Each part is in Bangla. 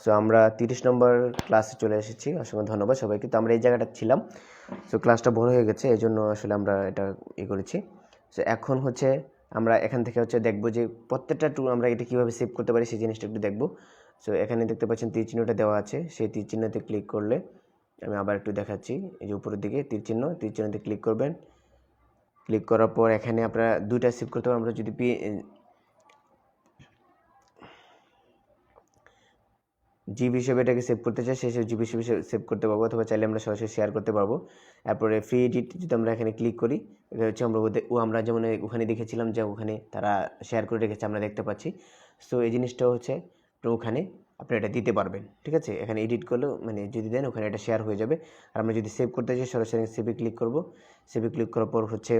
সো আমরা 30 নম্বর ক্লাসে চলে এসেছি। অসংখ্য ধন্যবাদ সবাইকে। তো আমরা এই জায়গাটা ছিলাম। সো ক্লাসটা বড় হয়ে গেছে, এই জন্য আসলে আমরা এটা করেছি। সো এখন হচ্ছে আমরা এখান থেকে হচ্ছে দেখব যে প্রত্যেকটা টুল আমরা এটা কীভাবে সেভ করতে পারি সেই জিনিসটা একটু দেখব। সো এখানে দেখতে পাচ্ছেন তীর চিহ্নটা দেওয়া আছে, সেই তীর চিহ্নতে ক্লিক করলে আমি আবার একটু দেখাচ্ছি। এই যে উপরের দিকে তীর চিহ্নতে ক্লিক করবেন। ক্লিক করার পর এখানে আপনারা দুইটা সেভ করতে পারবেন। আমরা যদি জিবি হিসেবে এটাকে সেভ করতে চাই, সেই জিবি হিসেবে সেভ করতে পারবো, অথবা চাইলে আমরা সরাসরি শেয়ার করতে পারবো। তারপরে ফ্রি এডিট যদি আমরা এখানে ক্লিক করি, এটা হচ্ছে আমরা যেমন ওখানে দেখেছিলাম যে ওখানে তারা শেয়ার করে রেখেছে, আমরা দেখতে পাচ্ছি। সো এই জিনিসটা হচ্ছে ওখানে আপনি এটা দিতে পারবেন, ঠিক আছে। এখানে এডিট করলেও মানে যদি দেন ওখানে এটা শেয়ার হয়ে যাবে। আর আমরা যদি সেভ করতে চাই সরাসরি সেভে ক্লিক করব। সেভে ক্লিক করার পর হচ্ছে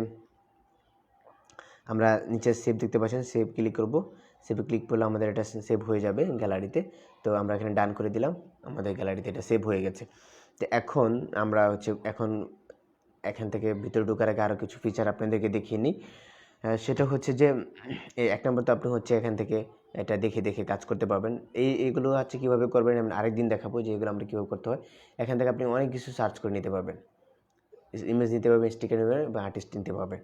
আমরা নিচে সেভ দেখতে পাচ্ছেন, সেভ ক্লিক করব। সেভে ক্লিক করলে আমাদের এটা সেভ হয়ে যাবে গ্যালারিতে। তো আমরা এখানে ডান করে দিলাম, আমাদের গ্যালারিতে এটা সেভ হয়ে গেছে। তো এখন আমরা হচ্ছে এখান থেকে ভিতরে ঢোকার আগে আরও কিছু ফিচার আপনাদেরকে দেখিয়ে নিই। সেটা হচ্ছে যে এক নম্বর তো আপনি হচ্ছে এখান থেকে এটা দেখে দেখে কাজ করতে পারবেন। এইগুলো হচ্ছে কীভাবে করবেন আমি আরেকদিন দেখাবো যে এগুলো আমরা কীভাবে করতে হয়। এখান থেকে আপনি অনেক কিছু সার্চ করে নিতে পারবেন, ইমেজ নিতে পারবেন, স্টিকার নিতে পারবেন বা আর্টিস্ট নিতে পারবেন।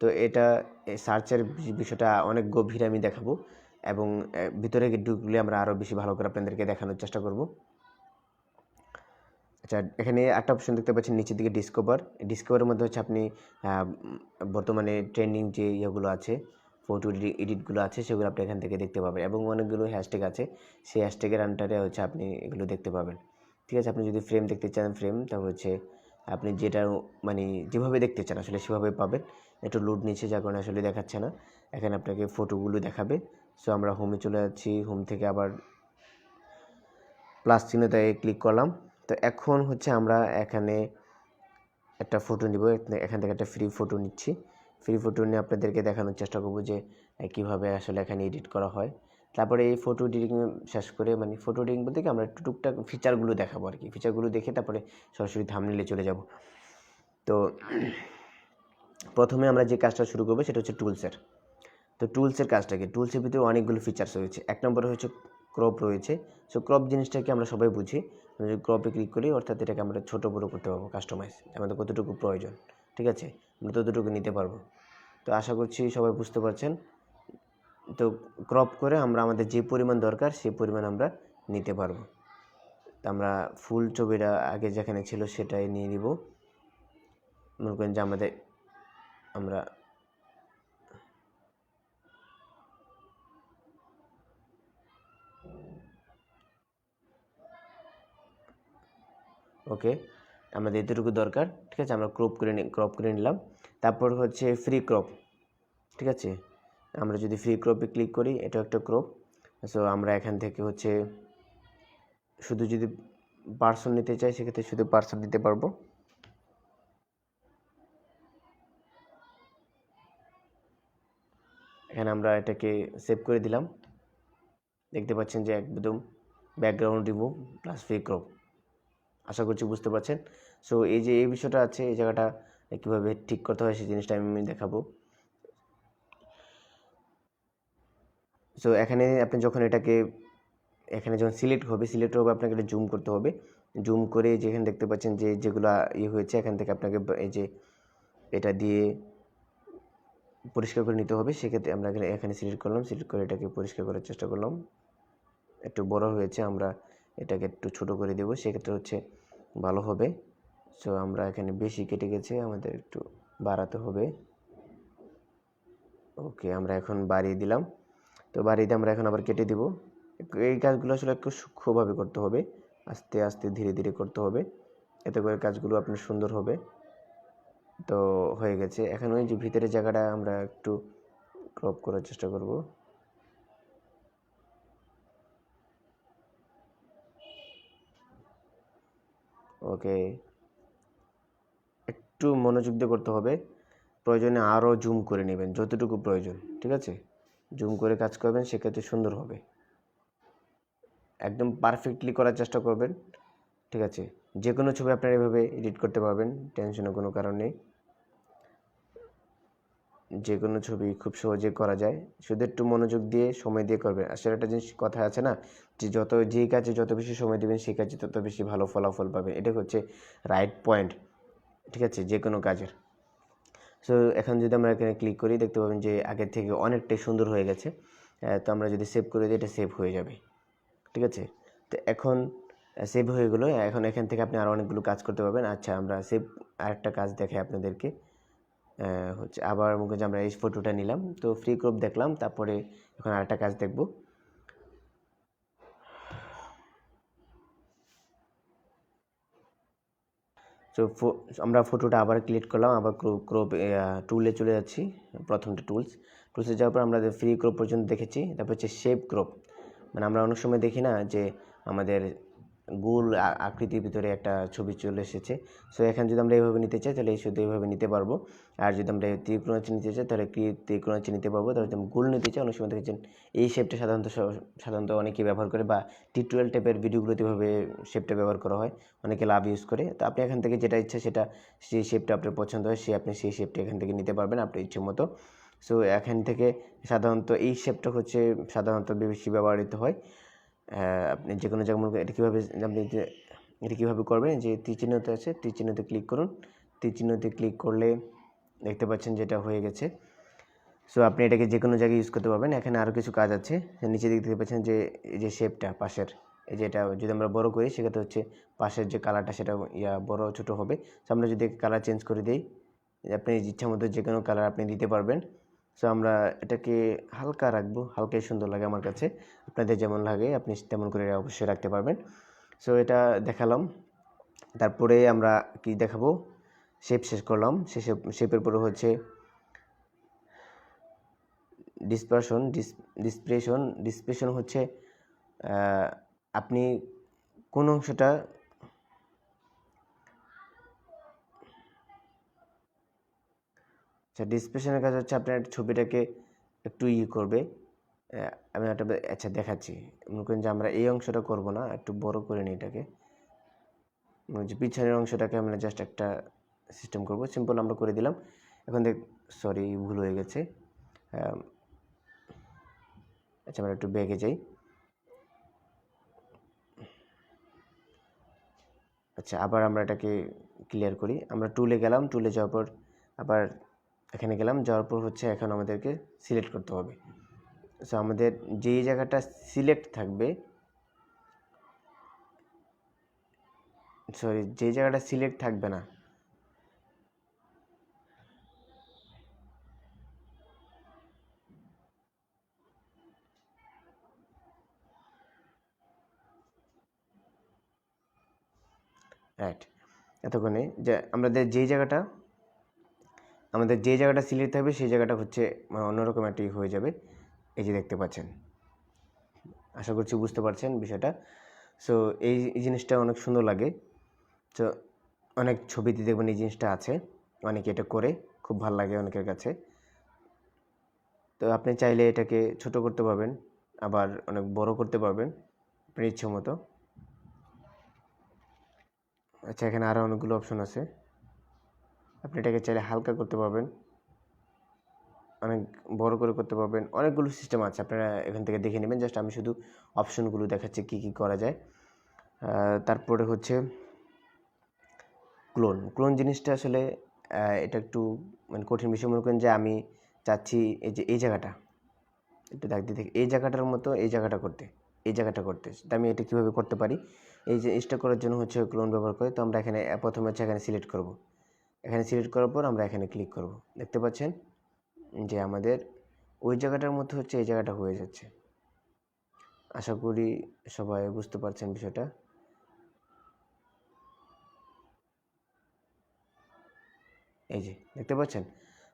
তো এটা সার্চের বিষয়টা অনেক গভীর আমি দেখাবো, এবং ভিতরে ঢুকলে আমরা আরও বেশি ভালো করে আপনাদেরকে দেখানোর চেষ্টা করব। আচ্ছা, এখানে একটা অপশন দেখতে পাচ্ছেন নিচের দিকে ডিসকভারের মধ্যে হচ্ছে আপনি বর্তমানে ট্রেন্ডিং যে ইয়েগুলো আছে, ফটো এডিটগুলো আছে, সেগুলো আপনি এখান থেকে দেখতে পাবেন, এবং অনেকগুলো হ্যাশট্যাগ আছে, সেই হ্যাশট্যাগের আন্ডারে হচ্ছে আপনি এগুলো দেখতে পাবেন, ঠিক আছে। আপনি যদি ফ্রেম দেখতে চান ফ্রেম, তারপর হচ্ছে আপনি যেটা মানে যেভাবে দেখতে চান আসলে সেভাবে পাবেন। একটু লোড নিচ্ছে যার কারণে আসলে দেখাচ্ছে না। এখানে আপনাকে ফটোগুলো দেখাবে। সো আমরা হোমে চলে যাচ্ছি, হোম থেকে আবার প্লাস চিহ্নতে ক্লিক করলাম। তো এখন হচ্ছে আমরা এখানে একটা ফটো নিব, এখান থেকে একটা ফ্রি ফটো নিচ্ছি। ফ্রি ফটো নিয়ে আপনাদেরকে দেখানোর চেষ্টা করব যে কীভাবে আসলে এখানে এডিট করা হয়। তারপরে এই ফটো এডিটিং শেষ করে, মানে ফটো এডিটিং বলতে কি আমরা একটু টুকটাক ফিচারগুলো দেখাবো আর কি। ফিচারগুলো দেখে তারপরে সরাসরি থাম্বনেইলে চলে যাব। তো প্রথমে আমরা যে কাজটা শুরু করবো সেটা হচ্ছে টুলসের। তো টুলসের কাজটা কি, টুলসের ভিতরে অনেকগুলো ফিচার্স রয়েছে। এক নম্বরে হচ্ছে ক্রপ রয়েছে। সো ক্রপ জিনিসটাকে আমরা সবাই বুঝি, আমরা যদি ক্রপে ক্লিক করি অর্থাৎ এটাকে আমরা ছোটো বড়ো করতে পারবো, কাস্টমাইজ আমাদের কতটুকু প্রয়োজন, ঠিক আছে, আমরা ততটুকু নিতে পারবো। তো আশা করছি সবাই বুঝতে পারছেন। তো ক্রপ করে আমরা আমাদের যে পরিমাণ দরকার সেই পরিমাণ আমরা নিতে পারবো। তো আমরা ফুল ছবিটা আগে যেখানে ছিল সেটাই নিয়ে নিব। মনে করেন যে আমরা ওকে, আমাদের এতটুকু দরকার, ঠিক আছে। আমরা ক্রপ করে নিলাম। তারপর হচ্ছে ফ্রি ক্রপ, ঠিক আছে। আমরা যদি ফ্রি ক্রপে ক্লিক করি, এটা একটা ক্রপ। সো আমরা এখান থেকে হচ্ছে শুধু যদি পার্সন নিতে চাই সেক্ষেত্রে শুধু পার্সন নিতে পারবো। এখানে আমরা এটাকে সেভ করে দিলাম। দেখতে পাচ্ছেন যে একদম background remove plus free crop. আশা করছি বুঝতে পারছেন। সো এই যে এই বিষয়টা আছে, এই জায়গাটা কীভাবে ঠিক করতে হয় সেই জিনিসটা আমি দেখাবো। সো এখানে আপনি যখন এখানে যখন সিলেক্ট হবে আপনাকে এটা জুম করতে হবে। জুম করে যেখানে দেখতে পাচ্ছেন যে যেগুলো হয়েছে এখান থেকে আপনাকে এই যে এটা দিয়ে পরিষ্কার করে নিতে হবে। সেক্ষেত্রে আমরা এখানে সিলেক্ট করলাম, সিলেক্ট করে এটাকে পরিষ্কার করার চেষ্টা করলাম। একটু বড় হয়েছে, আমরা এটাকে একটু ছোট করে দেব, সেক্ষেত্রে হচ্ছে ভালো হবে। সো আমরা এখানে বেশি কেটে গেছে, আমাদের একটু বাড়াতে হবে। ওকে, আমরা এখন বাড়িয়ে দিলাম। তো বাড়িতে আমরা এখন আবার কেটে দিব। এই কাজগুলো আসলে একটু সূক্ষ্মভাবে করতে হবে, আস্তে আস্তে ধীরে ধীরে করতে হবে, এতে করে কাজগুলো আপনার সুন্দর হবে। তো হয়ে গেছে। এখন ওই যে ভিতরের জায়গাটা আমরা একটু ক্রপ করার চেষ্টা করব। ওকে, একটু মনোযোগ দিয়ে করতে হবে। প্রয়োজনে আরও জুম করে নেবেন যতটুকু প্রয়োজন, ঠিক আছে। জুম করে কাজ করবেন, সেক্ষেত্রে সুন্দর হবে। একদম পারফেক্টলি করার চেষ্টা করবেন, ঠিক আছে। যে কোনো ছবি আপনারা এভাবে এডিট করতে পারবেন, টেনশনের কোনো কারণ নেই। যে কোনো ছবি খুব সহজে করা যায়, শুধু একটু মনোযোগ দিয়ে সময় দিয়ে করবেন। আসলে একটা জিনিস কথা আছে না, যে যেই কাজে যত বেশি সময় দেবেন সেই কাজে তত বেশি ভালো ফলাফল পাবেন। এটা হচ্ছে রাইট পয়েন্ট, ঠিক আছে, যে কোনো কাজের। সো এখন যদি আমরা এখানে ক্লিক করি, দেখতে পাবেন যে আগের থেকে অনেকটাই সুন্দর হয়ে গেছে। তো আমরা যদি সেভ করে দিই, এটা সেভ হয়ে যাবে, ঠিক আছে। তো এখন সেভ হয়ে গেলো। এখন এখান থেকে আপনি আরও অনেকগুলো কাজ করতে পারবেন। আচ্ছা, আমরা সেভ আরেকটা কাজ দেখাই আপনাদেরকে। হচ্ছে আবার মনে করি যে আমরা এই ফটোটা নিলাম, তো ফ্রি ক্রপ দেখলাম, তারপরে এখন আরেকটা কাজ দেখব। তো আমরা ফটোটা আবার ক্লিক করলাম, আবার ক্রপ টুলে চলে যাচ্ছি। প্রথমটা টুলসে যাওয়ার পর আমরা ফ্রি ক্রপ পর্যন্ত দেখেছি। তারপর হচ্ছে শেপ ক্রপ, মানে আমরা অনেক সময় দেখি না যে আমাদের গোল আকৃতির ভিতরে একটা ছবি চলে এসেছে। সো এখানে যদি আমরা এইভাবে নিতে চাই তাহলে শুধু এইভাবে নিতে পারবো। আর যদি আমরা ত্রিকোণাচ্ছ নিতে চাই তাহলে ত্রিকোণাচ্ছ নিতে পারবো। তাহলে যদি আমরা গোল নিতে চাই, অনেক সময় দেখেছেন এই শেপটা সাধারণত অনেকেই ব্যবহার করে, বা টিউটোরিয়াল টাইপের ভিডিওগুলোতে এভাবে শেপটা ব্যবহার করা হয়, অনেকে লাভ ইউজ করে। তো আপনি এখান থেকে যেটা ইচ্ছা সেটা, সেই শেপটা আপনার পছন্দ হয় আপনি সেই শেপটা এখান থেকে নিতে পারবেন আপনার ইচ্ছে মতো। সো এখান থেকে সাধারণত এই শেপটা হচ্ছে সাধারণত বেশি ব্যবহৃত হয়। আপনি যে কোনো জায়গায় এটা কীভাবে আপনি এটা কীভাবে করবেন, যে তীরচিহ্নতে আছে, তীরচিহ্নতে ক্লিক করুন। তীরচিহ্নতে ক্লিক করলে দেখতে পাচ্ছেন যেটা হয়ে গেছে। সো আপনি এটাকে যে কোনো জায়গায় ইউজ করতে পারবেন। এখানে আরও কিছু কাজ আছে, নিচে দিক দেখতে পাচ্ছেন যে এই যে শেপটা পাশের, এই যে এটা যদি আমরা বড় করি সেক্ষেত্রে হচ্ছে পাশের যে কালারটা সেটা বড় ছোট হবে। সো আমরা যদি কালার চেঞ্জ করে দিই, আপনি ইচ্ছা মতো যে কোনো কালার আপনি দিতে পারবেন। সো আমরা এটাকে হালকা রাখবো, হালকাই সুন্দর লাগে আমার কাছে। আপনাদের যেমন লাগে আপনি তেমন করে অবশ্যই রাখতে পারবেন। সো এটা দেখালাম। তারপরে আমরা কি দেখাবো, শেপ শেষ করলাম। শেপের পরে হচ্ছে ডিসপ্রেশন হচ্ছে আপনি কোন অংশটা ডিসপ্রেশনের কাজ হচ্ছে আপনার ছবিটাকে একটু করবে। আমি একটা আচ্ছা দেখাচ্ছি। মনে করেন যে আমরা এই অংশটা করব না, একটু বড় করে নিই এটাকে। যে পিছনের অংশটাকে আমরা জাস্ট একটা সিস্টেম করব, সিম্পল আমরা করে দিলাম। এখন সরি, ভুল হয়ে গেছে। আচ্ছা, আমরা একটু ব্যাগে যাই। আচ্ছা, আবার আমরা এটাকে ক্লিয়ার করি। আমরা টুলে গেলাম, টুলে যাওয়ার পর আবার এখানে গেলাম, যাওয়ার পর হচ্ছে এখন আমাদেরকে সিলেক্ট করতে হবে। সো আমাদের যেই জায়গাটা সিলেক্ট থাকবে, যেই জায়গাটা সিলেক্ট থাকবে না, রাইট, এতক্ষণে যে আমাদের যেই জায়গাটা সিলেক্ট থাকবে সেই জায়গাটা হচ্ছে অন্যরকম একটা হয়ে যাবে। এই যে দেখতে পাচ্ছেন, আশা করছি বুঝতে পারছেন বিষয়টা। সো এই জিনিসটা অনেক সুন্দর লাগে। তো অনেক ছবিতে দেখবেন এই জিনিসটা আছে, অনেকে এটা করে, খুব ভালো লাগে অনেকের কাছে। তো আপনি চাইলে এটাকে ছোট করতে পারবেন, আবার অনেক বড় করতে পারবেন আপনার ইচ্ছে মতো। আচ্ছা, এখানে আরও অনেকগুলো অপশন আছে, আপনি এটাকে চাইলে হালকা করতে পারবেন, অনেক বড় করে করতে পারবেন, অনেকগুলো সিস্টেম আছে, আপনারা এখান থেকে দেখে নেবেন। জাস্ট আমি শুধু অপশনগুলো দেখাচ্ছি কী কী করা যায়। তারপরে হচ্ছে ক্লোন জিনিসটা আসলে এটা একটু মানে কঠিন বিষয়। মনে করেন যে আমি চাচ্ছি এই জায়গাটা একটু দাগ দিয়ে, এই জায়গাটার মতো এই জায়গাটা করতে, তো আমি এটা কীভাবে করতে পারি, এই জিনিসটা করার জন্য হচ্ছে ক্লোন ব্যবহার করে। তো আমরা এখানে প্রথমে হচ্ছে এখানে সিলেক্ট করব। এখানে সিলেক্ট করার পর আমরা এখানে ক্লিক করব। দেখতে পাচ্ছেন যে আমাদের ওই জায়গাটার মধ্যে হচ্ছে এই জায়গাটা হয়ে যাচ্ছে। আশা করি সবাই বুঝতে পারছেন বিষয়টা। এই যে দেখতে পাচ্ছেন।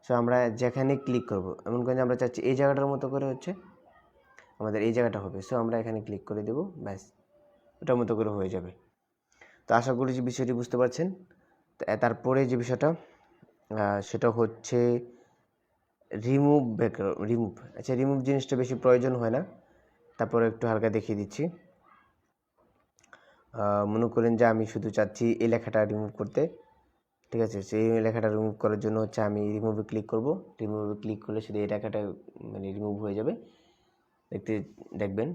সো আমরা যেখানে ক্লিক করব, এমন করে আমরা চাচ্ছি এই জায়গাটার মতো করে হচ্ছে আমাদের এই জায়গাটা হবে। সো আমরা এখানে ক্লিক করে দেব, ব্যাস ওটার মতো করে হয়ে যাবে। তো আশা করি যে বিষয়টি বুঝতে পারছেন। তারপরে যে বিষয়টা সেটা হচ্ছে রিমুভ রিমুভ। আচ্ছা, রিমুভ জিনিসটা বেশি প্রয়োজন হয় না, তারপরে একটু হালকা দেখিয়ে দিচ্ছি। মনে করেন যে আমি শুধু চাচ্ছি এই লেখাটা রিমুভ করতে, ঠিক আছে, সেই লেখাটা রিমুভ করার জন্য হচ্ছে আমি রিমুভে ক্লিক করব। রিমুভে ক্লিক করলে শুধু এই লেখাটা মানে রিমুভ হয়ে যাবে, দেখবেন।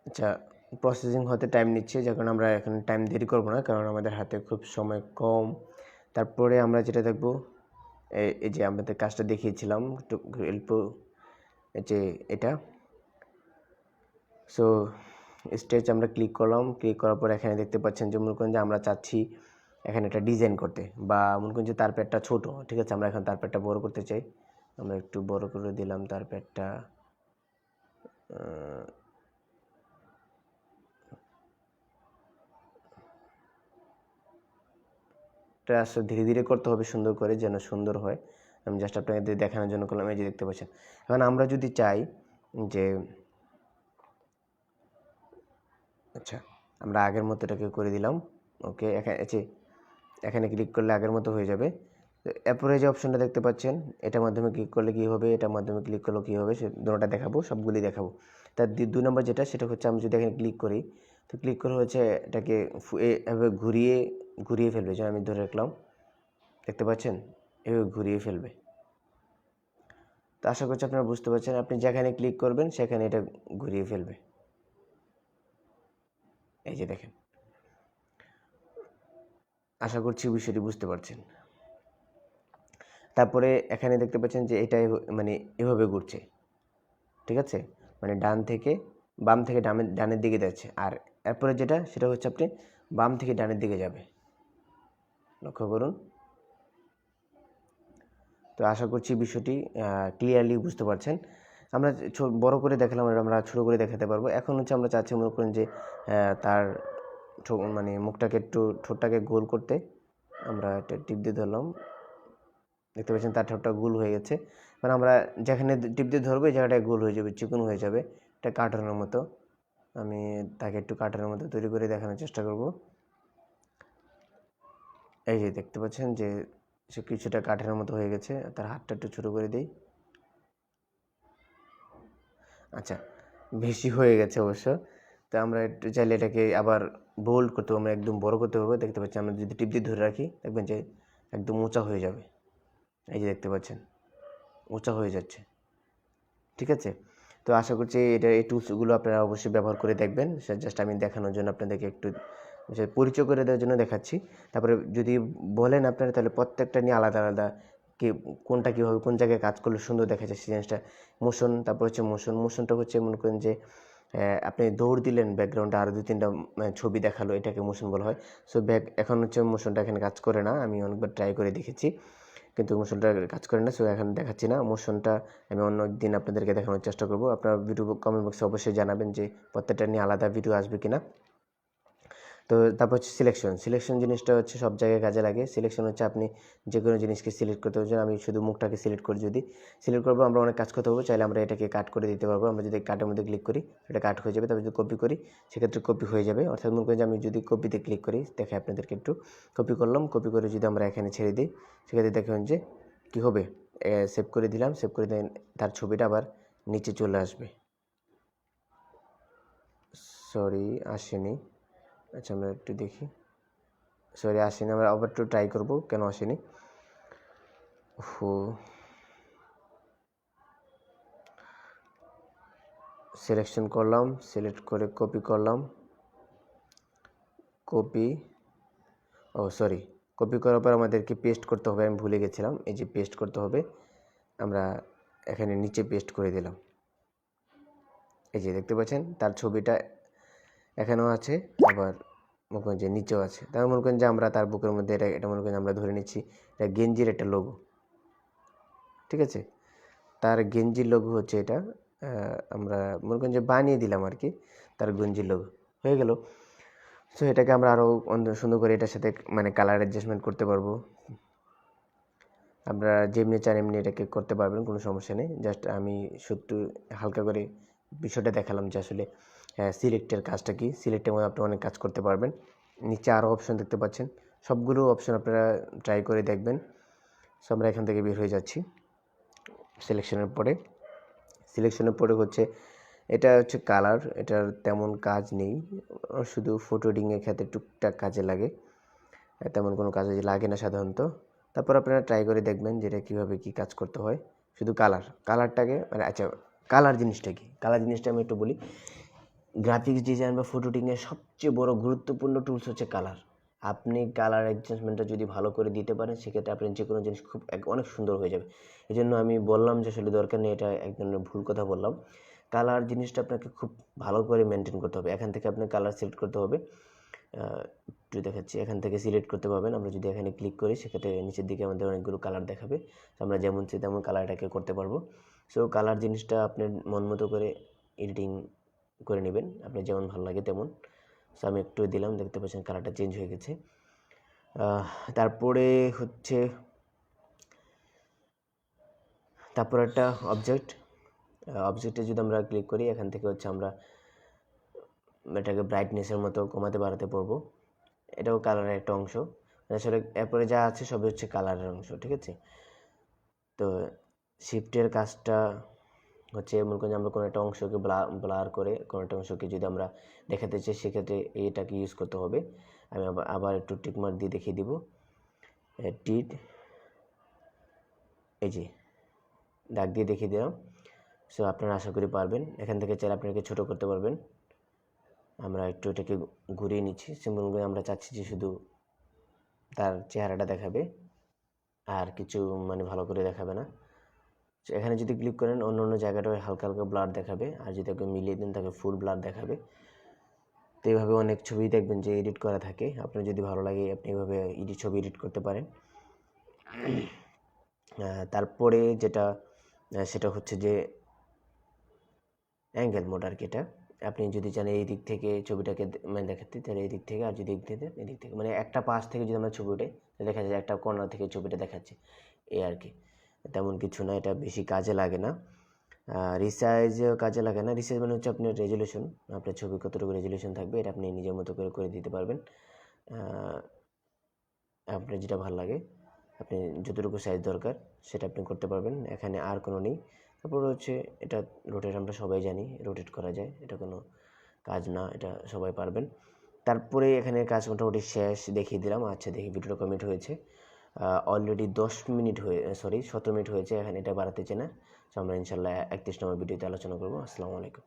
আচ্ছা, প্রসেসিং হতে টাইম নিচ্ছে, যখন আমরা এখন টাইম দেরি করব না, কারণ আমাদের হাতে খুব সময় কম। তারপরে আমরা যেটা দেখব, এই যে আমাদের কাজটা দেখিয়েছিলাম অল্প, যে এটা। সো স্টেজ আমরা ক্লিক করলাম, ক্লিক করার পর এখানে দেখতে পাচ্ছেন যে মনে করেন যে আমরা চাচ্ছি এখানে একটা ডিজাইন করতে, বা মনে করেন যে তার প্যাডটা ছোট, ঠিক আছে, আমরা এখন তার প্যাডটা বড় করতে চাই। আমরা একটু বড় করে দিলাম তার প্যাডটা। এটা আসলে ধীরে ধীরে করতে হবে, সুন্দর করে, যেন সুন্দর হয়। আমি জাস্ট আপনাদের দেখানোর জন্য করলাম। এই যে দেখতে পাচ্ছেন, এখন আমরা যদি চাই যে আচ্ছা, আমরা আগের মতো এটাকে করে দিলাম। ওকে, এখানে ক্লিক করলে আগের মতো হয়ে যাবে। এরপরে যে অপশনটা দেখতে পাচ্ছেন, এটার মাধ্যমে ক্লিক করলে কী হবে, এটার মাধ্যমে ক্লিক করলে কী হবে, সে দুটোটা দেখাবো, সবগুলি দেখাবো। তার 2 নম্বর যেটা, সেটা হচ্ছে আমি যদি এখানে ক্লিক করি, তো ক্লিক করে হচ্ছে এটাকে এভাবে ঘুরিয়ে ফেলবে। যেন আমি ধরে রাখলাম, দেখতে পাচ্ছেন, এভাবে ঘুরিয়ে ফেলবে। তো আশা করছি আপনারা বুঝতে পারছেন, আপনি যেখানে ক্লিক করবেন সেখানে এটা ঘুরিয়ে ফেলবে। এই যে দেখেন, আশা করছি বিষয়টি বুঝতে পারছেন। তারপরে এখানে দেখতে পাচ্ছেন যে এটাই মানে এভাবে ঘুরছে, ঠিক আছে, মানে বাম থেকে ডানের দিকে যাচ্ছে। আর এরপরে যেটা, সেটা হচ্ছে আপনি বাম থেকে ডানের দিকে যাবে, লক্ষ্য করুন। তো আশা করছি বিষয়টি ক্লিয়ারলি বুঝতে পারছেন। আমরা বড় করে দেখালাম, আমরা ছোটো করে দেখাতে পারবো। এখন হচ্ছে আমরা চাচ্ছি, মনে করেন যে তার মানে মুখটাকে একটু, ঠোঁটটাকে গোল করতে। আমরা একটা টিপ দিয়ে ধরলাম, দেখতে পাচ্ছেন তার ঠোঁটটা গোল হয়ে গেছে। মানে আমরা যেখানে টিপ দিয়ে ধরবো এই জায়গাটায় গোল হয়ে যাবে, চিকন হয়ে যাবে, এটা কার্টুনের মতো। আমি তাকে একটু কার্টুনের মতো তৈরি করে দেখানোর চেষ্টা করব। এই যে দেখতে পাচ্ছেন যে সে কিছুটা কাঠের মতো হয়ে গেছে। তার হাতটা একটু ছোটো করে দিই। আচ্ছা, বেশি হয়ে গেছে অবশ্য। তো আমরা একটু চাইলে এটাকে আবার বোল্ড করতে পারবো, আমরা একদম বড় করতে পারবো। দেখতে পাচ্ছি, আমরা যদি টিপ দিয়ে ধরে রাখি, দেখবেন যে একদম উঁচা হয়ে যাবে। এই যে দেখতে পাচ্ছেন, উঁচা হয়ে যাচ্ছে, ঠিক আছে। তো আশা করছি এই টুলসগুলো আপনারা অবশ্যই ব্যবহার করে দেখবেন। জাস্ট আমি দেখানোর জন্য আপনাদেরকে একটু পরিচয় করে দেওয়ার জন্য দেখাচ্ছি। তারপরে যদি বলেন আপনারা, তাহলে প্রত্যেকটা নিয়ে আলাদা আলাদা কোনটা কীভাবে কোন জায়গায় কাজ করলে সুন্দর দেখা যায় সেই জিনিসটা। তারপর হচ্ছে মোশনটা হচ্ছে, মনে করেন যে আপনি দৌড় দিলেন, ব্যাকগ্রাউন্ডে আরও 2-3টা ছবি দেখালো, এটাকে মোশন বলা হয়। সো এখন হচ্ছে মোশনটা এখানে কাজ করে না, আমি অনেকবার ট্রাই করে দেখেছি, কিন্তু মোশনটা কাজ করে না। সো এখন দেখাচ্ছি না মোশনটা, আমি অন্য দিন আপনাদেরকে দেখানোর চেষ্টা করব। আপনারা ভিডিও কমেন্ট বক্সে অবশ্যই জানাবেন যে প্রত্যেকটা নিয়ে আলাদা ভিডিও আসবে কিনা। তো তারপর হচ্ছে সিলেকশন জিনিসটা হচ্ছে সব জায়গায় কাজে লাগে। সিলেকশন হচ্ছে আপনি যে কোনো জিনিসকে সিলেক্ট করতে পারছেন। আমি শুধু মুখটাকে সিলেক্ট করি, যদি সিলেক্ট করবো আমরা অনেক কাজ করতে পারবো। চাইলে আমরা এটাকে কাট করে দিতে পারবো। আমরা যদি কাটের মধ্যে ক্লিক করি, এটা কাট হয়ে যাবে। তারপর যদি কপি করি, সেক্ষেত্রে কপি হয়ে যাবে। অর্থাৎ মনে করি যে আমি যদি কপিতে ক্লিক করি, দেখে আপনাদেরকে একটু কপি করলাম, কপি করে যদি আমরা এখানে ছেড়ে দিই, সেক্ষেত্রে দেখবেন যে কী হবে, সেভ করে দিলাম, সেভ করে দিন, তার ছবিটা আবার নিচে চলে আসবে। সরি, আসেনি। আচ্ছা, আমরা একটু দেখি। সরি, আসেনি। আমরা আবার একটু ট্রাই করবো, কেন আসেনি। সিলেকশন করলাম, সিলেক্ট করে কপি করলাম, কপি করার পর আমাদেরকে পেস্ট করতে হবে। আমি ভুলে গেছিলাম, এই যে পেস্ট করতে হবে, আমরা এখানে নিচে পেস্ট করে দিলাম। এই যে দেখতে পাচ্ছেন তার ছবিটা এখানেও আছে, আবার মনে করেন যে নিচেও আছে। তার মনে করেন যে আমরা তার বুকের মধ্যে এটা মনে করেন আমরা ধরে নিচ্ছি, এটা গেঞ্জির একটা লোগো, ঠিক আছে। তার গেঞ্জির লোগো হচ্ছে এটা, আমরা মনে করেন যে বানিয়ে দিলাম আর কি, তার গেঞ্জির লোগো হয়ে গেল। সো এটাকে আমরা আরও সুন্দর করে এটার সাথে মানে কালার অ্যাডজাস্টমেন্ট করতে পারবো। আপনারা যেমনি চান এমনি এটাকে করতে পারবেন, কোনো সমস্যা নেই। জাস্ট আমি শুধু হালকা করে বিষয়টা দেখালাম যে আসলে সিলেক্টের কাজটা কি। সিলেক্টের মধ্যে আপনি অনেক কাজ করতে পারবেন। নিচে আরও অপশন দেখতে পাচ্ছেন, সবগুলো অপশন আপনারা ট্রাই করে দেখবেন। সো আমরা এখান থেকে বের হয়ে যাচ্ছি সিলেকশনের পরে হচ্ছে এটা হচ্ছে কালার, এটার তেমন কাজ নেই, শুধু ফটো এডিটিংয়ের ক্ষেত্রে টুকটাক কাজে লাগে, তেমন কোনো কাজে লাগে না সাধারণত। তারপর আপনারা ট্রাই করে দেখবেন যে এটা কীভাবে কী কাজ করতে হয়। শুধু কালারটাকে মানে আচ্ছা, কালার জিনিসটা কি, কালার জিনিসটা আমি একটু বলি। গ্রাফিক্স ডিজাইন বা ফটো এডিটিংয়ের সবচেয়ে বড় গুরুত্বপূর্ণ টুলস হচ্ছে কালার। আপনি কালার অ্যাডজাস্টমেন্টটা যদি ভালো করে দিতে পারেন, সেক্ষেত্রে আপনি যে কোনো জিনিস খুব অনেক সুন্দর হয়ে যাবে। এই জন্য আমি বললাম যে আসলে দরকার নেই, এটা এক ধরনের ভুল কথা বললাম। কালার জিনিসটা আপনাকে খুব ভালো করে মেনটেন করতে হবে। এখান থেকে আপনি কালার সিলেক্ট করতে হবে। একটু দেখাচ্ছি, এখান থেকে সিলেক্ট করতে পারবেন। আমরা যদি এখানে ক্লিক করি, সেক্ষেত্রে নিচের দিকে আমাদের অনেকগুলো কালার দেখাবে। আমরা যেমন চাই তেমন কালারটাকে করতে পারবো। সো কালার জিনিসটা আপনি মন মতো করে এডিটিং করে নেবেন, আপনার যেমন ভালো লাগে তেমন। সো আমি একটু দিলাম, দেখতে পাচ্ছেন কালারটা চেঞ্জ হয়ে গেছে। তারপরে হচ্ছে একটা অবজেক্টে যদি আমরা ক্লিক করি, এখান থেকে হচ্ছে আমরা এটাকে ব্রাইটনেসের মতো কমাতে বাড়াতে পারবো। এটাও কালারের একটা অংশ। আসলে এরপরে যা আছে সবই হচ্ছে কালারের অংশ, ঠিক আছে। তো শিফটের কাজটা হচ্ছে মনে করেন আমরা কোনো একটা অংশকে ব্লার করে কোনো একটা অংশকে যদি আমরা দেখাতে চাই, সেক্ষেত্রে এটাকে ইউজ করতে হবে। আমি আবার একটু টিকমার্ক দিয়ে দেখিয়ে দিব। এই যে দাগ দিয়ে দেখিয়ে দিলাম। সো আপনারা আশা করি পারবেন। এখান থেকে চাইলে আপনাকে ছোটো করতে পারবেন। আমরা একটু এটাকে ঘুরিয়ে নিচ্ছি। সিম্পল করে আমরা চাচ্ছি যে শুধু তার চেহারাটা দেখাবে, আর কিছু মানে ভালো করে দেখাবে না। এখানে যদি ক্লিক করেন, অন্য জায়গাটা হালকা হালকা ব্লার দেখাবে, আর যদি তাকে মিলিয়ে দেন তাকে ফুল ব্লার দেখাবে। তো এইভাবে অনেক ছবি দেখবেন যে এডিট করা থাকে। আপনার যদি ভালো লাগে আপনি এইভাবে ছবি এডিট করতে পারেন। তারপরে সেটা হচ্ছে যে অ্যাঙ্গেল মোড আর কি। এটা আপনি যদি চান এই দিক থেকে ছবিটাকে মানে দেখাতে, তাহলে এই দিক থেকে, আর যদি এদিক থেকে মানে একটা পাশ থেকে যদি আমরা ছবি উঠে, দেখা যায় একটা কর্নার থেকে ছবিটা দেখাচ্ছে, এই আর কি। তেমন কিছু না, এটা বেশি কাজে লাগে না। রিসাইজও কাজে লাগে না। রিসাইজ মানে হচ্ছে আপনার রেজুলেশন, আপনার ছবি কতটুকু রেজুলেশন থাকবে, এটা আপনি নিজের মতো করে দিতে পারবেন। আপনার যেটা ভালো লাগে, আপনি যতটুকু সাইজ দরকার সেটা আপনি করতে পারবেন। এখানে আর কোনো নেই। তারপর হচ্ছে এটা রোটেট, আমরা সবাই জানি রোটেট করা যায়, এটা কোনো কাজ না, এটা সবাই পারবেন। তারপরে এখানে কাজ মোটামুটি শেষ, দেখিয়ে দিলাম। আচ্ছা, দেখি ভিডিওটা কমপ্লিট হয়েছে। অলরেডি 17 মিনিট হয়েছে। এখানে এটা বাড়াতে চাই না। তো আমরা ইনশাল্লাহ 31 নম্বর ভিডিওতে আলোচনা করবো। আসসালামু আলাইকুম।